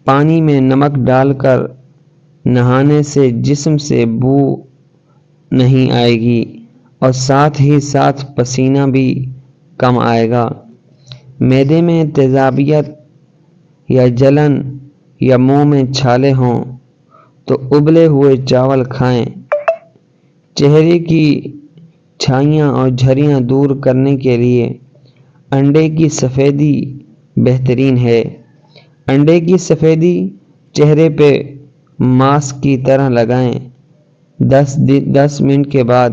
پانی میں نمک ڈال کر نہانے سے جسم سے بو نہیں آئے گی اور ساتھ ہی ساتھ پسینہ بھی کم آئے گا۔ معدے میں تیزابیت یا جلن یا منہ میں چھالے ہوں تو ابلے ہوئے چاول کھائیں۔ چہرے کی چھائیاں اور جھریاں دور کرنے کے لیے انڈے کی سفیدی بہترین ہے۔ انڈے کی سفیدی چہرے پہ ماسک کی طرح لگائیں۔ 10 منٹ کے بعد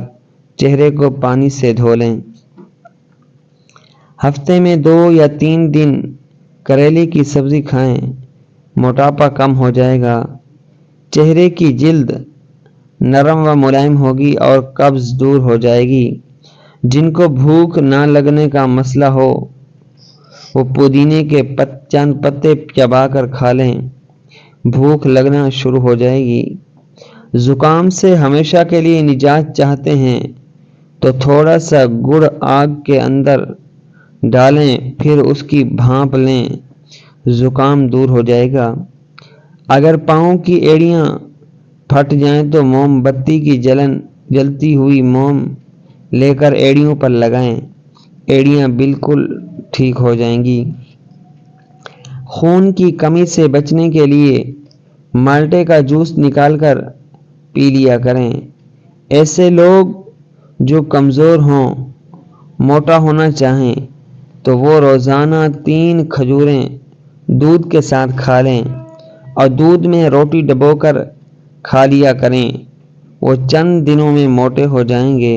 چہرے کو پانی سے دھو لیں۔ ہفتے میں 2 یا 3 دن کریلے کی سبزی کھائیں، موٹاپا کم ہو جائے گا۔ چہرے کی جلد نرم و ملائم ہوگی اور قبض دور ہو جائے گی۔ جن کو بھوک نہ لگنے کا مسئلہ ہو وہ پودینے کے چند پتے چبا کر کھا لیں، بھوک لگنا شروع ہو جائے گی۔ زکام سے ہمیشہ کے لیے نجات چاہتے ہیں تو تھوڑا سا گڑ آگ کے اندر ڈالیں پھر اس کی بھاپ لیں، زکام دور ہو جائے گا۔ اگر پاؤں کی ایڑیاں پھٹ جائیں تو موم بتی کی جلتی ہوئی موم لے کر ایڑیوں پر لگائیں، ایڑیاں بالکل ٹھیک ہو جائیں گی۔ خون کی کمی سے بچنے کے لیے مالٹے کا جوس نکال کر پی لیا کریں۔ ایسے لوگ جو کمزور ہوں، موٹا ہونا چاہیں تو وہ روزانہ 3 کھجوریں دودھ کے ساتھ کھا لیں اور دودھ میں روٹی ڈبو کر کھا لیا کریں، وہ چند دنوں میں موٹے ہو جائیں گے۔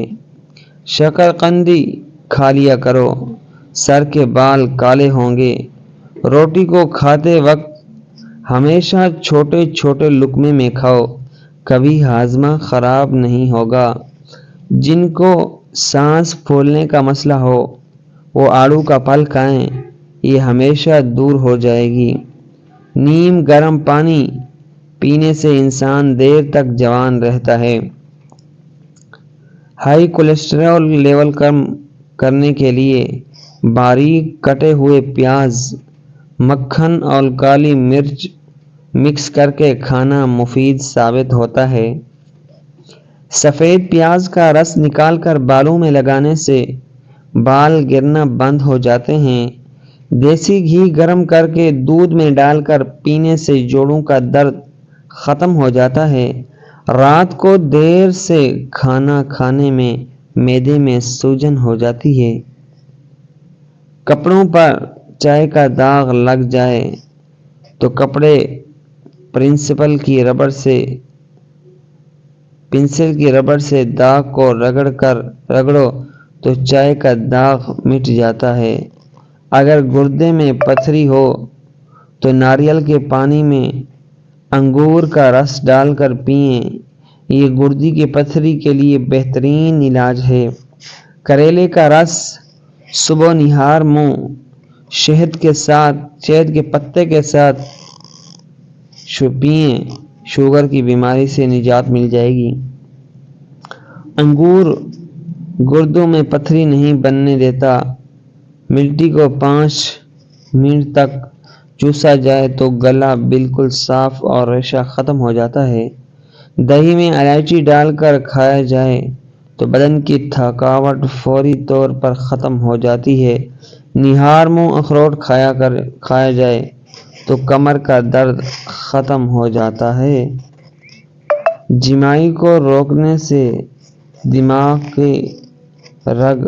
شکرقندی کھا لیا کرو، سر کے بال کالے ہوں گے۔ روٹی کو کھاتے وقت ہمیشہ چھوٹے چھوٹے لقمے میں کھاؤ، کبھی ہاضمہ خراب نہیں ہوگا۔ جن کو سانس پھولنے کا مسئلہ ہو وہ آڑو کا پھل کھائیں، یہ ہمیشہ دور ہو جائے گی۔ نیم گرم پانی پینے سے انسان دیر تک جوان رہتا ہے۔ ہائی کولیسٹرول لیول کم کرنے کے لیے باریک کٹے ہوئے پیاز، مکھن اور کالی مرچ مکس کر کے کھانا مفید ثابت ہوتا ہے۔ سفید پیاز کا رس نکال کر بالوں میں لگانے سے بال گرنا بند ہو جاتے ہیں۔ دیسی گھی گرم کر کے دودھ میں ڈال کر پینے سے جوڑوں کا درد ختم ہو جاتا ہے۔ رات کو دیر سے کھانا کھانے میں معدے میں سوجن ہو جاتی ہے۔ کپڑوں پر چائے کا داغ لگ جائے تو کپڑے پنسل کی ربڑ سے داغ کو رگڑو تو چائے کا داغ مٹ جاتا ہے۔ اگر گردے میں پتھری ہو تو ناریل کے پانی میں انگور کا رس ڈال کر پئیں، یہ گردے کی پتھری کے لیے بہترین علاج ہے۔ کریلے کا رس صبح نہار منہ شہد کے پتے کے ساتھ پئیں، شوگر کی بیماری سے نجات مل جائے گی۔ انگور گردوں میں پتھری نہیں بننے دیتا۔ ملٹی کو 5 منٹ تک چوسا جائے تو گلا بالکل صاف اور ریشہ ختم ہو جاتا ہے۔ دہی میں الائچی ڈال کر کھایا جائے تو بدن کی تھکاوٹ فوری طور پر ختم ہو جاتی ہے۔ نہار منہ اخروٹ کھایا جائے تو کمر کا درد ختم ہو جاتا ہے۔ جمائی کو روکنے سے دماغ کی رگ